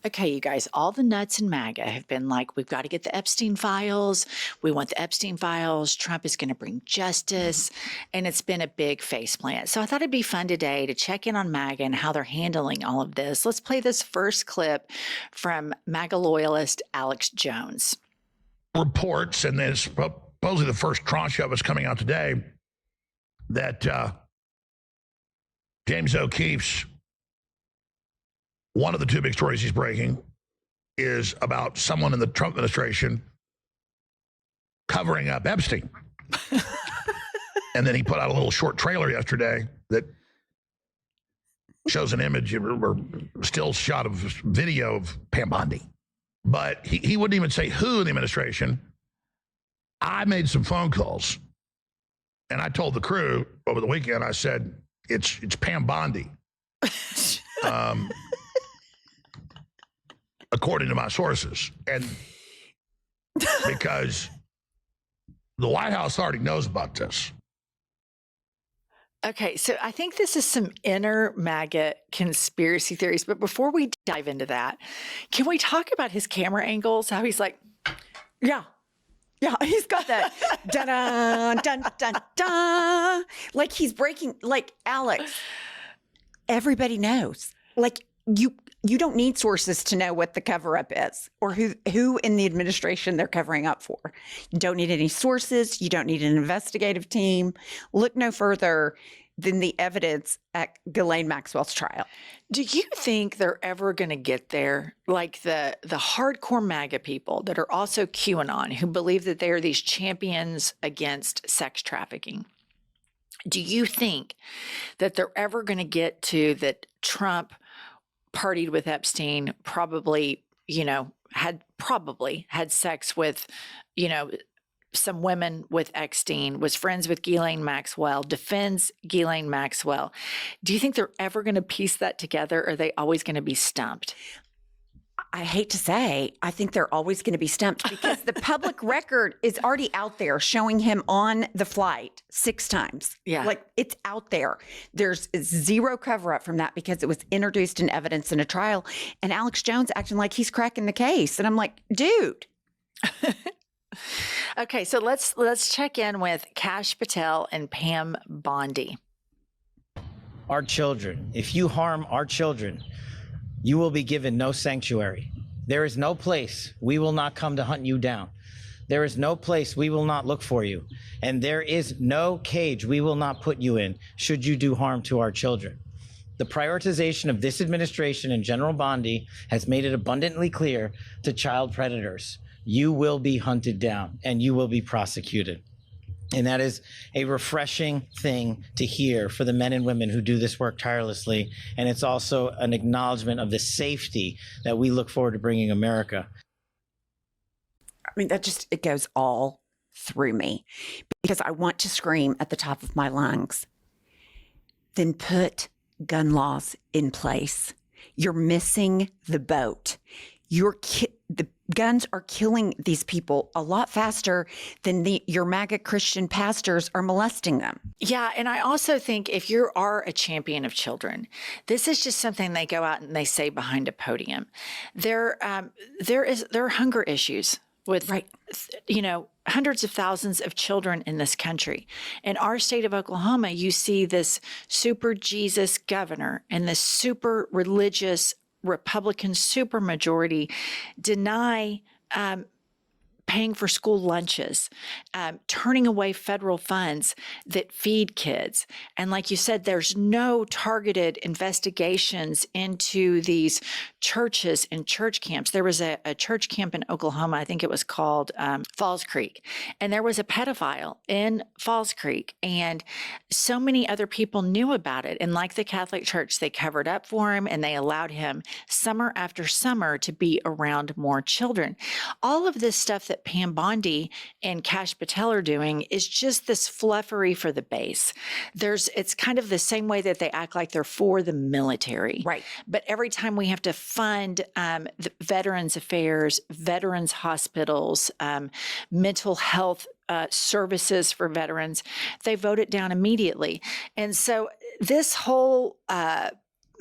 Okay, you guys, all the nuts in MAGA have been like, we've got to get the Epstein files. We want the Epstein files. Trump is going to bring justice. And it's been a big faceplant. So I thought it'd be fun today to check in on MAGA and how they're handling all of this. Let's play this first clip from MAGA loyalist Alex Jones. Reports, and there's supposedly the first tranche of us coming out today, that James O'Keefe's one of the two big stories he's breaking is about someone in the Trump administration covering up Epstein. And then he put out a little short trailer yesterday that shows an image or still shot of video of Pam Bondi. But he wouldn't even say who in the administration. I made some phone calls, and I told the crew over the weekend, I said, it's Pam Bondi. According to my sources. And because the White House already knows about this. Okay, so I think this is some inner MAGA conspiracy theories. But before we dive into that, can we talk about his camera angles? How he's like, yeah, he's got that dun dun dun dun, like he's breaking. Like, Alex, everybody knows. Like, you don't need sources to know what the cover up is or who in the administration they're covering up for. You don't need any sources. You don't need an investigative team. Look no further than the evidence at Ghislaine Maxwell's trial. do you think they're ever going to get there? Like the hardcore MAGA people that are also QAnon, who believe that they are these champions against sex trafficking. Do you think that they're ever going to get to that Trump partied with Epstein, probably had sex with, some women with Epstein, was friends with Ghislaine Maxwell, defends Ghislaine Maxwell? Do you think they're ever going to piece that together, or are they always going to be stumped? I hate to say, I think they're always going to be stumped because the public record is already out there showing him on the flight 6 times. Yeah. Like, it's out there. There's zero cover up from that because it was introduced in evidence in a trial. And Alex Jones acting like he's cracking the case. And I'm like, dude. Okay, so let's check in with Kash Patel and Pam Bondi. Our children. If you harm our children, you will be given no sanctuary. There is no place we will not come to hunt you down. There is no place we will not look for you. And there is no cage we will not put you in should you do harm to our children. The prioritization of this administration and General Bondi has made it abundantly clear to child predators, you will be hunted down and you will be prosecuted. And that is a refreshing thing to hear for the men and women who do this work tirelessly. And it's also an acknowledgement of the safety that we look forward to bringing America. I mean, it goes all through me because I want to scream at the top of my lungs. Then put gun laws in place. You're missing the boat. The guns are killing these people a lot faster than your MAGA Christian pastors are molesting them. Yeah, and I also think if you are a champion of children, this is just something they go out and they say behind a podium. There are hunger issues with, right, hundreds of thousands of children in this country. In our state of Oklahoma, you see this super Jesus governor and this super religious Republican supermajority deny paying for school lunches, turning away federal funds that feed kids. And like you said, there's no targeted investigations into these churches and church camps. There was a church camp in Oklahoma, I think it was called Falls Creek, and there was a pedophile in Falls Creek, and so many other people knew about it. And like the Catholic Church, they covered up for him, and they allowed him summer after summer to be around more children. All of this stuff that Pam Bondi and Kash Patel are doing is just this fluffery for the base. It's kind of the same way that they act like they're for the military. Right. But every time we have to fund the Veterans Affairs, veterans hospitals, mental health services for veterans, they vote it down immediately. And so this whole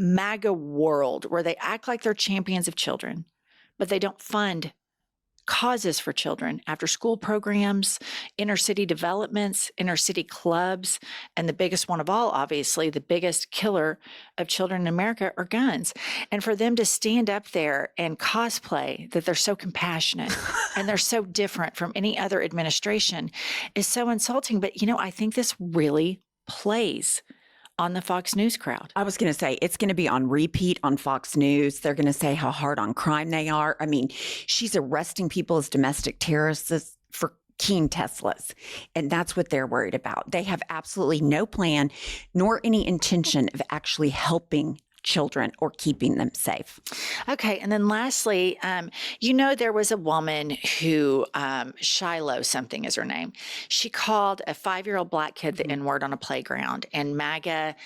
MAGA world where they act like they're champions of children, but they don't fund causes for children, after school programs, inner city developments, inner city clubs, and the biggest one of all, obviously, the biggest killer of children in America are guns. And for them to stand up there and cosplay that they're so compassionate and they're so different from any other administration is so insulting. But, I think this really plays on the Fox News crowd. I was going to say, it's going to be on repeat on Fox News. They're going to say how hard on crime they are. I mean, she's arresting people as domestic terrorists for keying Teslas. And that's what they're worried about. They have absolutely no plan nor any intention of actually helping children or keeping them safe. Okay. And then lastly, there was a woman who, Shiloh something is her name. She called a 5-year-old black kid the N-word on a playground, and MAGA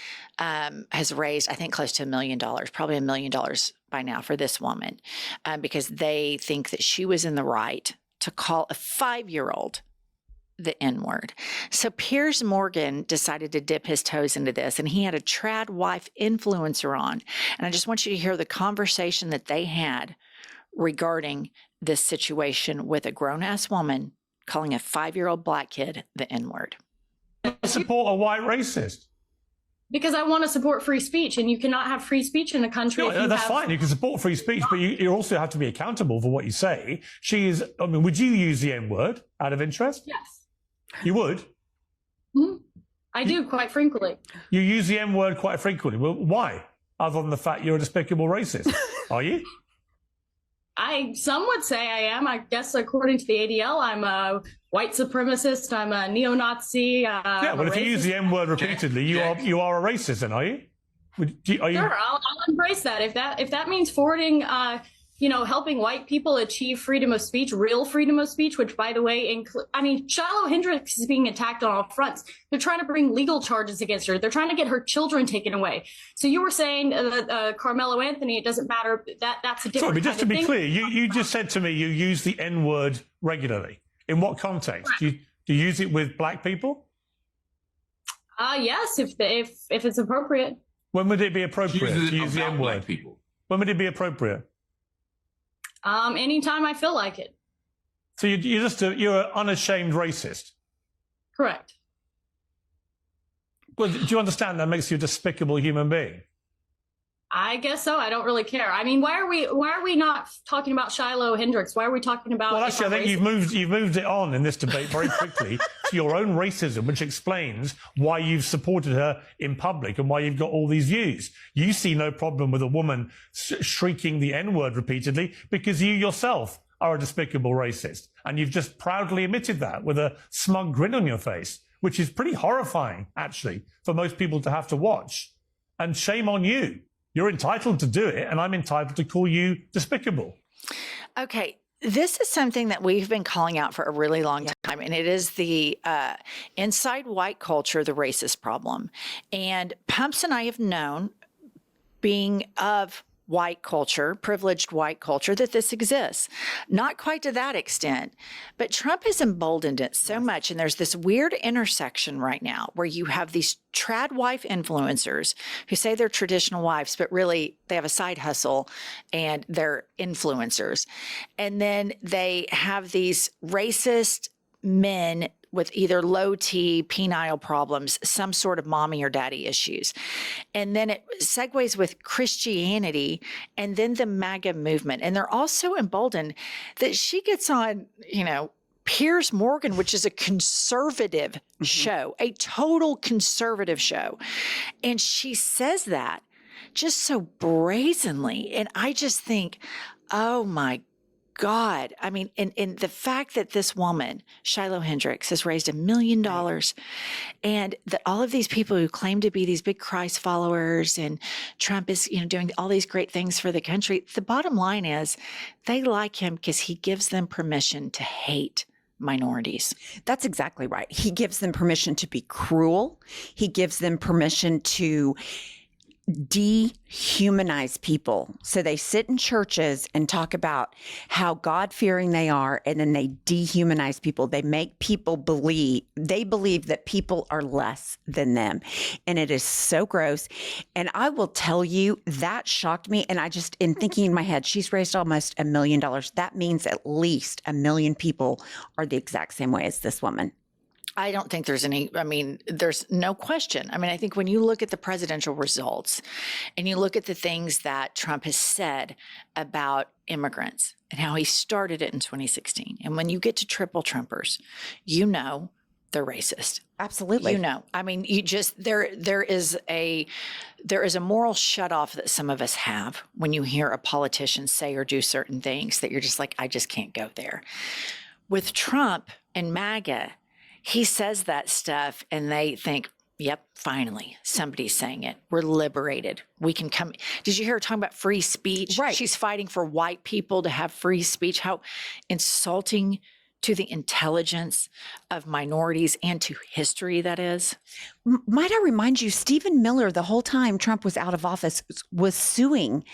has raised, I think, close to $1 million, probably $1 million by now for this woman, because they think that she was in the right to call a 5-year-old the N-word. So Piers Morgan decided to dip his toes into this, and he had a trad wife influencer on. And I just want you to hear the conversation that they had regarding this situation with a grown-ass woman calling a 5-year-old black kid the N-word. Support a white racist. Because I want to support free speech, and you cannot have free speech in a country. No, that's fine. You can support free speech, but you also have to be accountable for what you say. Would you use the N-word out of interest? Yes. You would? Mm-hmm. I do, quite frequently. You use the M-word quite frequently. Well, why? Other than the fact you're a despicable racist. Are you? Some would say I am. I guess according to the ADL, I'm a white supremacist. I'm a neo-Nazi. But if you use the M-word repeatedly, you are a racist, then, are you? Sure, I'll embrace that. If that means forwarding, helping white people achieve freedom of speech, real freedom of speech, which, by the way, Shiloh Hendricks is being attacked on all fronts. They're trying to bring legal charges against her. They're trying to get her children taken away. So you were saying Carmelo Anthony, it doesn't matter. That's a different. Sorry, but just to be thing. clear, you just said to me you use the N-word regularly. In what context? Do you use it with black people? Yes, if it's appropriate. When would it be appropriate to use the N-word? When would it be appropriate? Anytime I feel like it. So you're an unashamed racist. Correct. Well, do you understand that makes you a despicable human being? I guess so. I don't really care. I mean, why are we not talking about Shiloh Hendricks? Why are we talking about? Well, actually, I think you've moved it on in this debate very quickly to your own racism, which explains why you've supported her in public and why you've got all these views. You see no problem with a woman shrieking the N-word repeatedly because you yourself are a despicable racist, and you've just proudly admitted that with a smug grin on your face, which is pretty horrifying, actually, for most people to have to watch. And shame on you. You're entitled to do it, and I'm entitled to call you despicable. Okay. This is something that we've been calling out for a really long time, and it is the inside white culture, the racist problem. And Pumps and I have known, being of white culture, privileged white culture, that this exists. Not quite to that extent, but Trump has emboldened it so much. And there's this weird intersection right now where you have these trad wife influencers who say they're traditional wives, but really they have a side hustle and they're influencers. And then they have these racist men with either low T, penile problems, some sort of mommy or daddy issues. And then it segues with Christianity and then the MAGA movement. And they're also emboldened that she gets on, Piers Morgan, which is a conservative show, a total conservative show. And she says that just so brazenly. And I just think, oh my God. I mean, and the fact that this woman, Shiloh Hendricks, has raised $1 million, and that all of these people who claim to be these big Christ followers, and Trump is, doing all these great things for the country. The bottom line is they like him because he gives them permission to hate minorities. That's exactly right. He gives them permission to be cruel. He gives them permission to dehumanize people. So they sit in churches and talk about how God-fearing they are, and then they dehumanize people. They make people believe that people are less than them. And it is so gross. And I will tell you, that shocked me. And I just, in thinking in my head, she's raised almost $1 million. That means at least 1 million people are the exact same way as this woman. I don't think there's there's no question. I mean, I think when you look at the presidential results and you look at the things that Trump has said about immigrants and how he started it in 2016, and when you get to triple Trumpers, you know they're racist. Absolutely. You know, I mean, you just, there is a moral shutoff that some of us have when you hear a politician say or do certain things that you're just like, I just can't go there. With Trump and MAGA, he says that stuff and they think, yep, finally, somebody's saying it. We're liberated. We can come. Did you hear her talking about free speech? Right. She's fighting for white people to have free speech. How insulting to the intelligence of minorities and to history that is. Might I remind you, Stephen Miller, the whole time Trump was out of office, was suing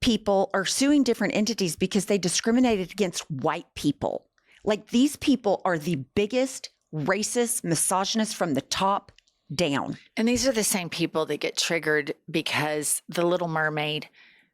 people or suing different entities because they discriminated against white people. Like, these people are the biggest racist, misogynist from the top down. And these are the same people that get triggered because The Little Mermaid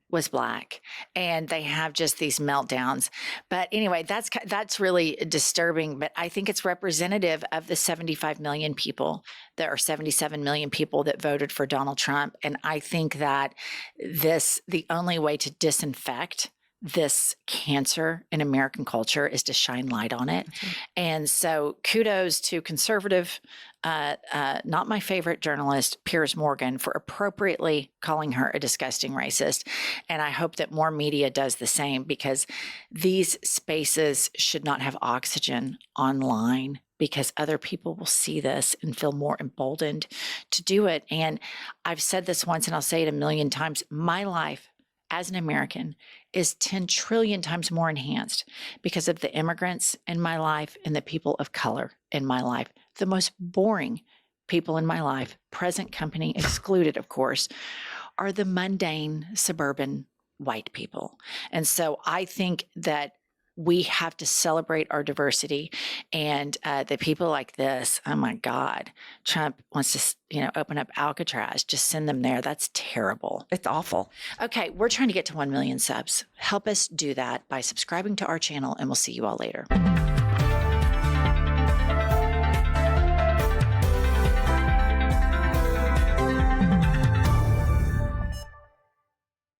was black, and they have just these meltdowns. But anyway, that's really disturbing. But I think it's representative of the 75 million people. There are 77 million people that voted for Donald Trump. And I think that the only way to disinfect this cancer in American culture is to shine light on it. Okay. And so kudos to conservative, not my favorite journalist, Piers Morgan, for appropriately calling her a disgusting racist. And I hope that more media does the same, because these spaces should not have oxygen online, because other people will see this and feel more emboldened to do it. And I've said this once and I'll say it 1,000,000 times. My life as an American is 10 trillion times more enhanced because of the immigrants in my life and the people of color in my life. The most boring people in my life, present company excluded, of course, are the mundane suburban white people. And so I think that we have to celebrate our diversity, and the people like this. Oh my God, Trump wants to, open up Alcatraz. Just send them there. That's terrible. It's awful. Okay, we're trying to get to 1 million subs. Help us do that by subscribing to our channel, and we'll see you all later.